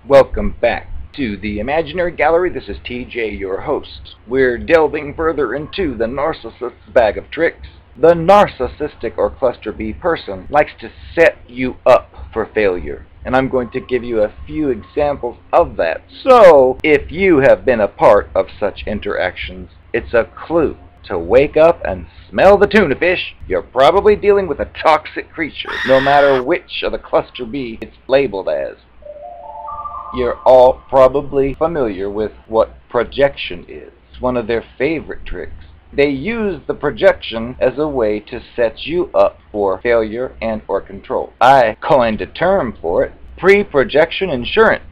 Welcome back to the Imaginary Gallery. This is TJ, your host. We're delving further into the narcissist's bag of tricks. The narcissistic or cluster B person likes to set you up for failure, and I'm going to give you a few examples of that. So, if you have been a part of such interactions, it's a clue to wake up and smell the tuna fish. You're probably dealing with a toxic creature, no matter which of the cluster B it's labeled as. You're all probably familiar with what projection is. It's one of their favorite tricks. They use the projection as a way to set you up for failure and or control. I coined a term for it, pre-projection insurance.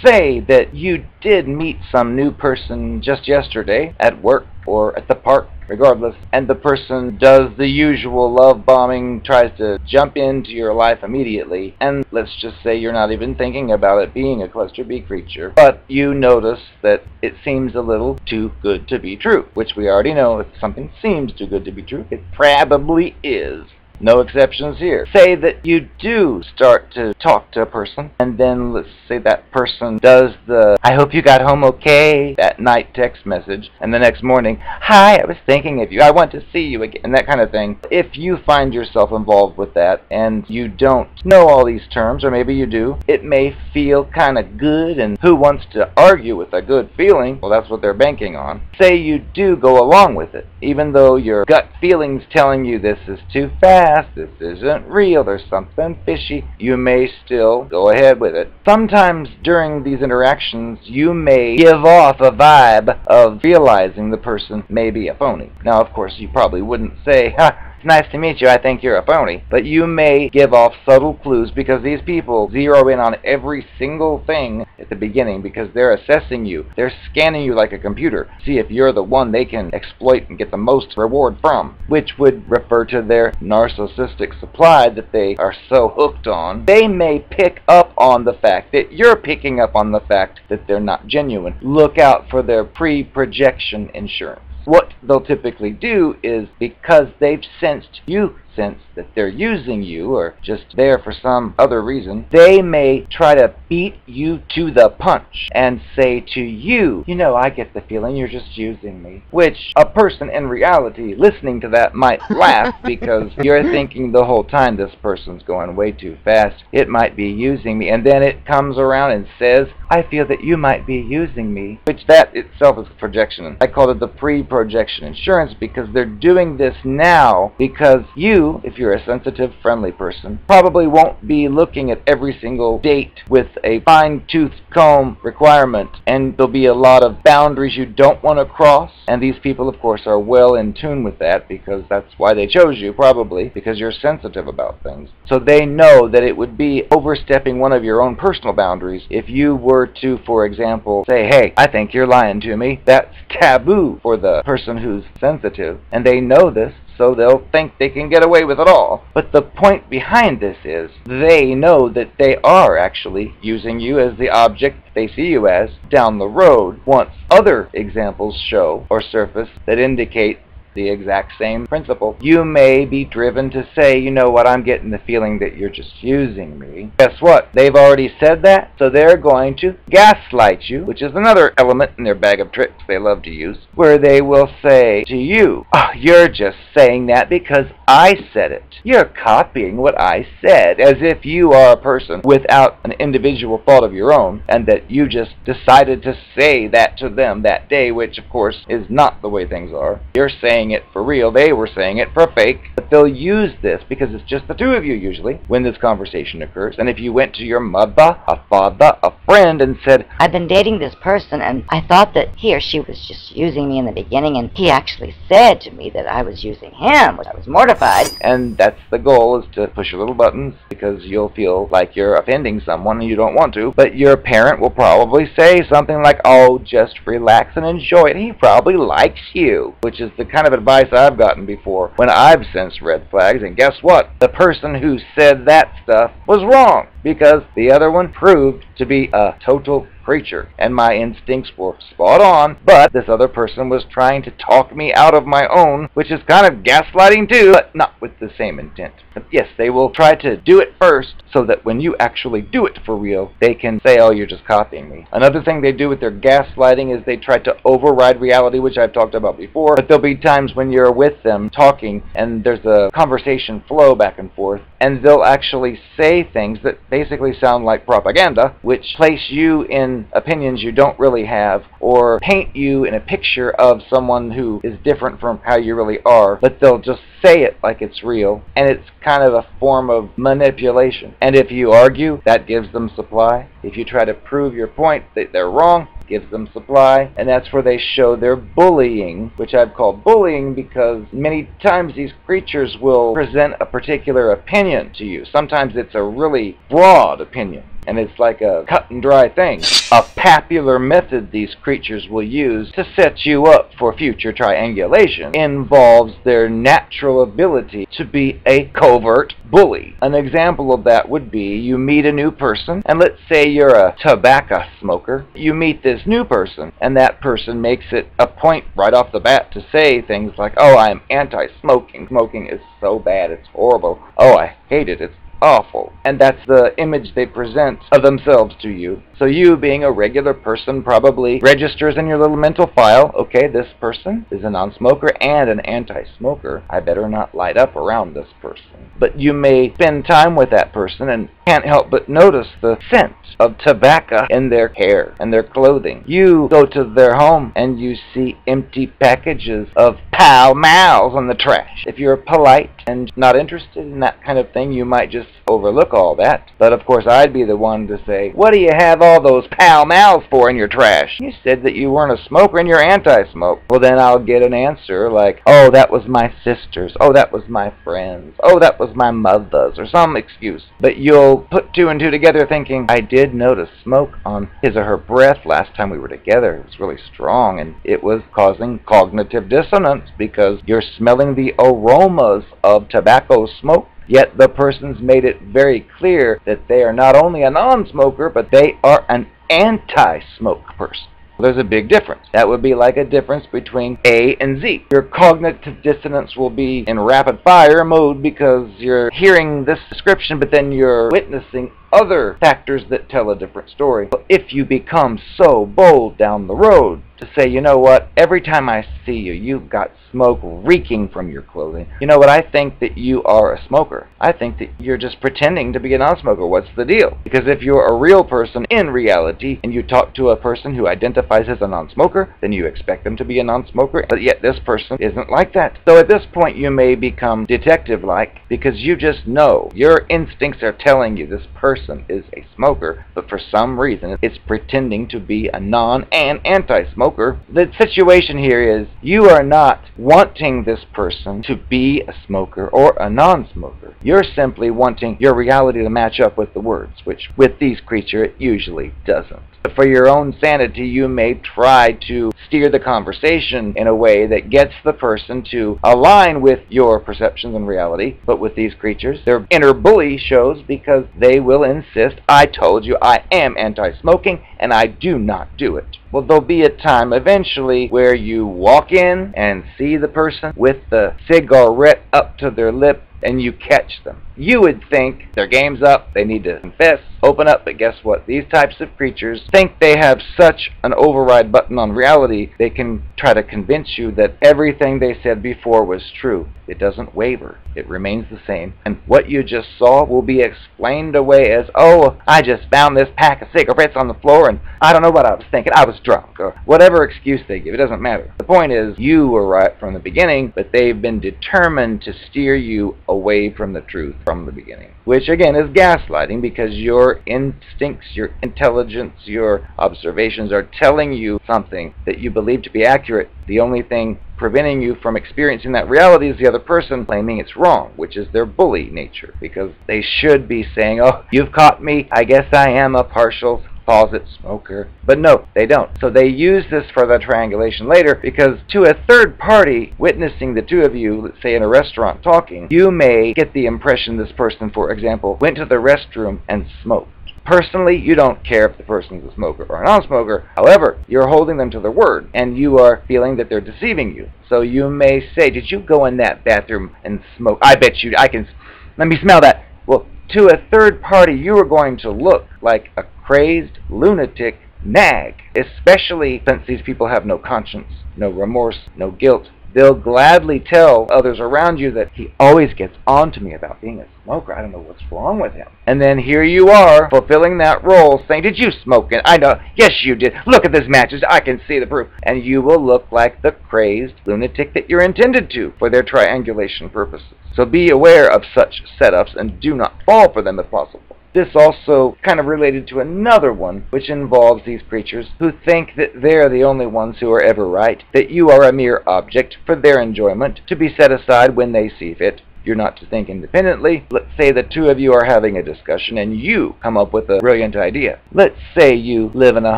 Say that you did meet some new person just yesterday at work or at the park, regardless, and the person does the usual love bombing, tries to jump into your life immediately, and let's just say you're not even thinking about it being a cluster B creature, but you notice that it seems a little too good to be true, which we already know if something seems too good to be true, it probably is. No exceptions here. Say that you do start to talk to a person, and then let's say that person does the "I hope you got home okay" that night text message, and the next morning, "Hi, I was thinking of you, I want to see you again," and that kind of thing. If you find yourself involved with that, and you don't know all these terms, or maybe you do, it may feel kind of good, and who wants to argue with a good feeling? Well, that's what they're banking on. Say you do go along with it, even though your gut feeling's telling you this is too fast, this isn't real, there's something fishy, you may still go ahead with it. Sometimes during these interactions, you may give off a vibe of realizing the person may be a phony. Now, of course, you probably wouldn't say, "Ha, it's nice to meet you, I think you're a phony," but you may give off subtle clues because these people zero in on every single thing at the beginning because they're assessing you. They're scanning you like a computer, see if you're the one they can exploit and get the most reward from, which would refer to their narcissistic supply that they are so hooked on. They may pick up on the fact that you're picking up on the fact that they're not genuine. Look out for their pre-projection insurance. What they'll typically do is, because they've sensed you sense that they're using you or just there for some other reason, they may try to beat you to the punch and say to you, "You know, I get the feeling you're just using me," which a person in reality listening to that might laugh because you're thinking the whole time this person's going way too fast, it might be using me, and then it comes around and says, "I feel that you might be using me," which that itself is projection. I call it the pre-projection insurance because they're doing this now because you, if you're a sensitive, friendly person, probably won't be looking at every single date with a fine-tooth comb requirement, and there'll be a lot of boundaries you don't want to cross, and these people, of course, are well in tune with that because that's why they chose you, probably, because you're sensitive about things. So they know that it would be overstepping one of your own personal boundaries if you were to, for example, say, "Hey, I think you're lying to me." That's taboo for the person who's sensitive, and they know this, so they'll think they can get away with it all. But the point behind this is they know that they are actually using you as the object they see you as down the road once other examples show or surface that indicate the exact same principle. You may be driven to say, "You know what, I'm getting the feeling that you're just using me." Guess what? They've already said that, so they're going to gaslight you, which is another element in their bag of tricks they love to use, where they will say to you, "Oh, you're just saying that because I said it. You're copying what I said," as if you are a person without an individual thought of your own, and that you just decided to say that to them that day, which of course is not the way things are. You're saying it for real, they were saying it for fake, but they'll use this because it's just the two of you usually when this conversation occurs. And if you went to your mother, a father, a friend and said, "I've been dating this person and I thought that he or she was just using me in the beginning, and he actually said to me that I was using him," which I was mortified. And that's the goal, is to push your little buttons because you'll feel like you're offending someone and you don't want to, but your parent will probably say something like, "Oh, just relax and enjoy it, he probably likes you," which is the kind of advice I've gotten before when I've sensed red flags, and guess what? The person who said that stuff was wrong because the other one proved to be a total creature, and my instincts were spot on, but this other person was trying to talk me out of my own, which is kind of gaslighting too, but not with the same intent. But yes, they will try to do it first so that when you actually do it for real, they can say, oh, you're just copying me. Another thing they do with their gaslighting is they try to override reality, which I've talked about before, but there'll be times when you're with them talking and there's a conversation flow back and forth, and they'll actually say things that basically sound like propaganda, which place you in opinions you don't really have, or paint you in a picture of someone who is different from how you really are, but they'll just say it like it's real, and it's kind of a form of manipulation. And if you argue, that gives them supply. If you try to prove your point that they're wrong, gives them supply, and that's where they show their bullying, which I've called bullying because many times these creatures will present a particular opinion to you. Sometimes it's a really broad opinion, and it's like a cut and dry thing. A popular method these creatures will use to set you up for future triangulation involves their natural ability to be a covert bully. An example of that would be you meet a new person, and let's say you're a tobacco smoker. You meet this new person, and that person makes it a point right off the bat to say things like, oh, I'm anti-smoking. Smoking is so bad, it's horrible. Oh, I hate it, it's awful. And that's the image they present of themselves to you. So you, being a regular person, probably registers in your little mental file, okay, this person is a non-smoker and an anti-smoker. I better not light up around this person. But you may spend time with that person and can't help but notice the scent of tobacco in their hair and their clothing. You go to their home and you see empty packages of Pall Malls on the trash. If you're polite and not interested in that kind of thing, you might just overlook all that. But of course I'd be the one to say, what do you have all those Pall Malls for in your trash? You said that you weren't a smoker and you're anti-smoke. Well, then I'll get an answer like, oh, that was my sister's, oh, that was my friend's, oh, that was my mother's, or some excuse. But you'll put two and two together thinking, I did notice smoke on his or her breath last time we were together. It was really strong, and it was causing cognitive dissonance because you're smelling the aromas of tobacco smoke. Yet the person's made it very clear that they are not only a non-smoker, but they are an anti-smoke person. There's a big difference. That would be like a difference between A and Z. Your cognitive dissonance will be in rapid fire mode because you're hearing this description, but then you're witnessing other factors that tell a different story. But if you become so bold down the road to say, you know what, every time I see you, you've got smoke reeking from your clothing. You know what, I think that you are a smoker. I think that you're just pretending to be a non-smoker. What's the deal? Because if you're a real person in reality and you talk to a person who identifies as a non-smoker, then you expect them to be a non-smoker, but yet this person isn't like that. So at this point you may become detective-like because you just know. Your instincts are telling you this person is a smoker, but for some reason it's pretending to be a non- and anti-smoker. The situation here is you are not wanting this person to be a smoker or a non-smoker. You're simply wanting your reality to match up with the words, which with these creatures it usually doesn't. But for your own sanity, you may try to steer the conversation in a way that gets the person to align with your perceptions and reality. But with these creatures, their inner bully shows because they will insist, I told you I am anti-smoking and I do not do it. Well, there'll be a time eventually where you walk in and see the person with the cigarette up to their lip and you catch them. You would think their game's up, they need to confess, open up, but guess what? These types of creatures think they have such an override button on reality, they can try to convince you that everything they said before was true. It doesn't waver. It remains the same. And what you just saw will be explained away as, oh, I just found this pack of cigarettes on the floor and I don't know what I was thinking. I was drunk, or whatever excuse they give. It doesn't matter. The point is, you were right from the beginning, but they've been determined to steer you away from the truth from the beginning, which again is gaslighting because your instincts, your intelligence, your observations are telling you something that you believe to be accurate. The only thing preventing you from experiencing that reality is the other person claiming it's wrong, which is their bully nature, because they should be saying, oh, you've caught me, I guess I am a partial closet smoker. But no, they don't. So they use this for the triangulation later because to a third party witnessing the two of you, let's say in a restaurant talking, you may get the impression this person, for example, went to the restroom and smoked. Personally, you don't care if the person's a smoker or a non-smoker. However, you're holding them to their word, and you are feeling that they're deceiving you. So you may say, did you go in that bathroom and smoke? I bet you, let me smell that. Well, to a third party, you are going to look like a crazed lunatic nag, especially since these people have no conscience, no remorse, no guilt. They'll gladly tell others around you that he always gets on to me about being a smoker. I don't know what's wrong with him. And then here you are, fulfilling that role, saying, did you smoke it? I know. Yes, you did. Look at this matches. I can see the proof. And you will look like the crazed lunatic that you're intended to for their triangulation purposes. So be aware of such setups and do not fall for them if possible. This also kind of related to another one, which involves these creatures who think that they're the only ones who are ever right, that you are a mere object for their enjoyment, to be set aside when they see fit. You're not to think independently. Let's say the two of you are having a discussion and you come up with a brilliant idea. Let's say you live in a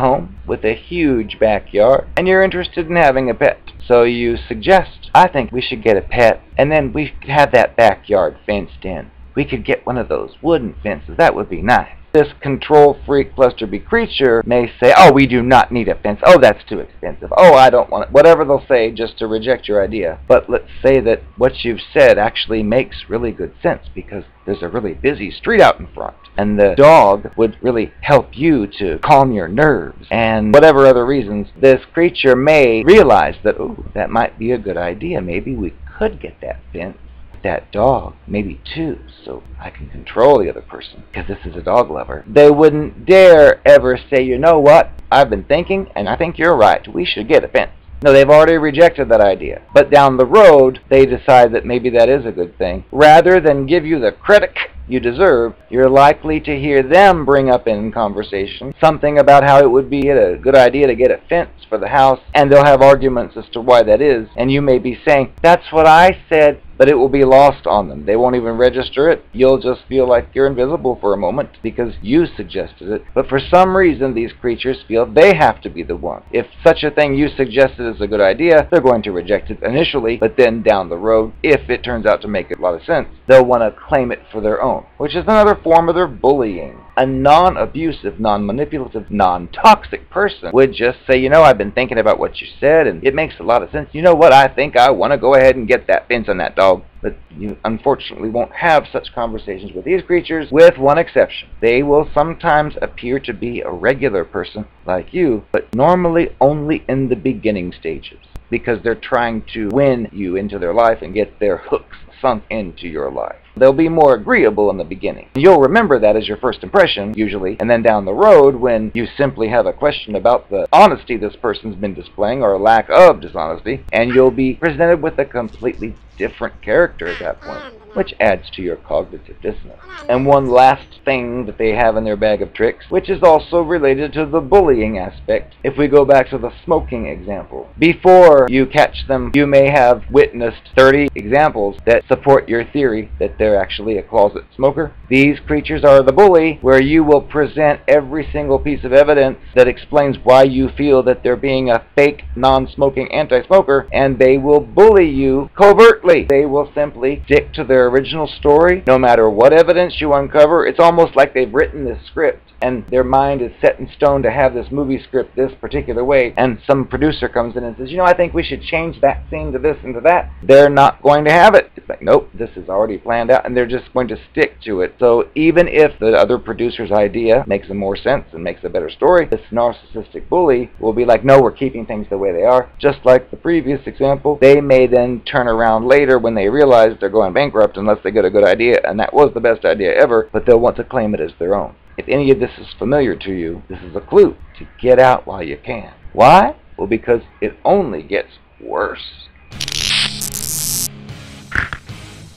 home with a huge backyard and you're interested in having a pet. So you suggest, I think we should get a pet and then we could have that backyard fenced in. We could get one of those wooden fences. That would be nice. This control freak cluster B creature may say, oh, we do not need a fence. Oh, that's too expensive. Oh, I don't want it. Whatever they'll say just to reject your idea. But let's say that what you've said actually makes really good sense because there's a really busy street out in front. And the dog would really help you to calm your nerves. And whatever other reasons, this creature may realize that, oh, that might be a good idea. Maybe we could get that fence. That dog, maybe two, so I can control the other person, because this is a dog lover. They wouldn't dare ever say, you know what, I've been thinking, and I think you're right, we should get a fence. No, they've already rejected that idea. But down the road, they decide that maybe that is a good thing. Rather than give you the credit you deserve, you're likely to hear them bring up in conversation something about how it would be a good idea to get a fence for the house, and they'll have arguments as to why that is, and you may be saying, that's what I said, but it will be lost on them. They won't even register it. You'll just feel like you're invisible for a moment because you suggested it. But for some reason, these creatures feel they have to be the one. If such a thing you suggested is a good idea, they're going to reject it initially, but then down the road, if it turns out to make a lot of sense, they'll want to claim it for their own, which is another form of their bullying. A non-abusive, non-manipulative, non-toxic person would just say, you know, I've been thinking about what you said, and it makes a lot of sense. You know what, I think I want to go ahead and get that fence on that dog. But you unfortunately won't have such conversations with these creatures, with one exception. They will sometimes appear to be a regular person like you, but normally only in the beginning stages, because they're trying to win you into their life and get their hooks sunk into your life. They'll be more agreeable in the beginning. You'll remember that as your first impression, usually, and then down the road, when you simply have a question about the honesty this person's been displaying, or a lack of dishonesty, and you'll be presented with a completely different character at that point, which adds to your cognitive dissonance. And one last thing that they have in their bag of tricks, which is also related to the bullying aspect, if we go back to the smoking example. Before you catch them, you may have witnessed 30 examples that support your theory that they're actually a closet smoker. These creatures are the bully, where you will present every single piece of evidence that explains why you feel that they're being a fake, non-smoking anti-smoker, and they will bully you covertly. They will simply stick to their original story, no matter what evidence you uncover. It's almost like they've written this script, and their mind is set in stone to have this movie script this particular way, and some producer comes in and says, you know, I think we should change that scene to this and to that. They're not going to have it. It's like, nope, this is already planned out, and they're just going to stick to it. So even if the other producer's idea makes more sense and makes a better story, this narcissistic bully will be like, no, we're keeping things the way they are. Just like the previous example, they may then turn around later when they realize they're going bankrupt unless they get a good idea, and that was the best idea ever, but they'll want to claim it as their own. If any of this is familiar to you, this is a clue to get out while you can. Why? Well, because it only gets worse.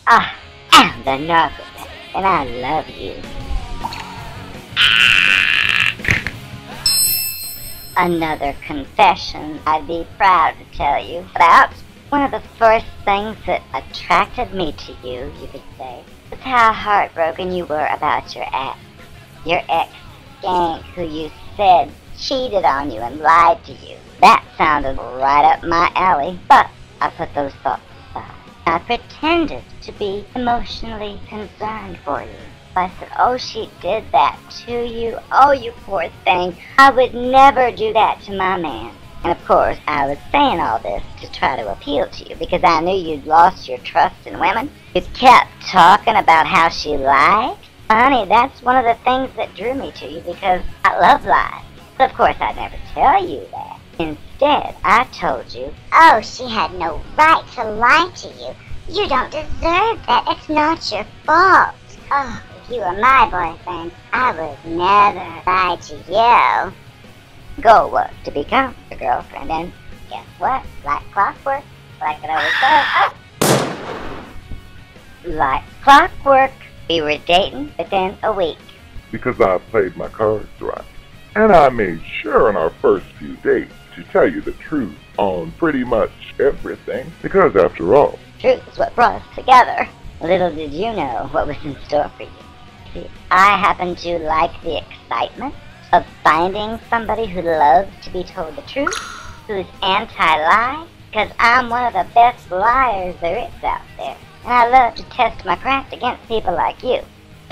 I'm the Narcopath, and I love you. Another confession I'd be proud to tell you about. One of the first things that attracted me to you, you could say, was how heartbroken you were about your ex. Your ex-skank who you said cheated on you and lied to you. That sounded right up my alley, but I put those thoughts aside. I pretended to be emotionally concerned for you. I said, oh, she did that to you? Oh, you poor thing. I would never do that to my man. And of course, I was saying all this to try to appeal to you because I knew you'd lost your trust in women. You kept talking about how she lied. Honey, that's one of the things that drew me to you because I love lies. But of course, I'd never tell you that. Instead, I told you, oh, she had no right to lie to you. You don't deserve that. It's not your fault. Oh, if you were my boyfriend, I would never lie to you. Goal was to become your girlfriend, and guess what? Like clockwork, like it always does. Like clockwork, we were dating within a week. Because I played my cards right. And I made sure in our first few dates to tell you the truth on pretty much everything. Because after all, truth is what brought us together. Little did you know what was in store for you. See, I happen to like the excitement of finding somebody who loves to be told the truth, who's anti-lie, because I'm one of the best liars there is out there. And I love to test my craft against people like you.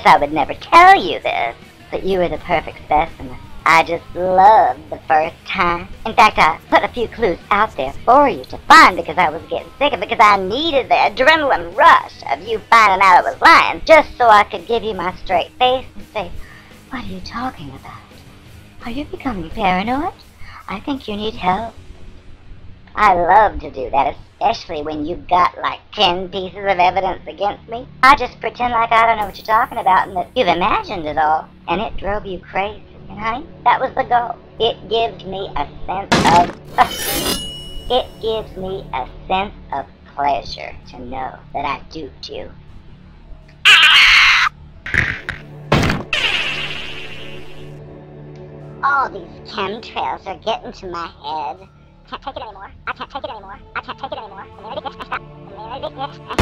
I would never tell you this, but you were the perfect specimen. I just loved the first time. In fact, I put a few clues out there for you to find because I was getting sick of it, because I needed the adrenaline rush of you finding out I was lying, just so I could give you my straight face and say, what are you talking about? Are you becoming paranoid? I think you need help. I love to do that, especially when you've got like 10 pieces of evidence against me. I just pretend like I don't know what you're talking about and that you've imagined it all, and it drove you crazy. And honey, that was the goal. It gives me a sense of pleasure to know that I duped you. All these chemtrails are getting to my head. Can't take it anymore. I can't take it anymore. I can't take it anymore. The minute it gets messed up.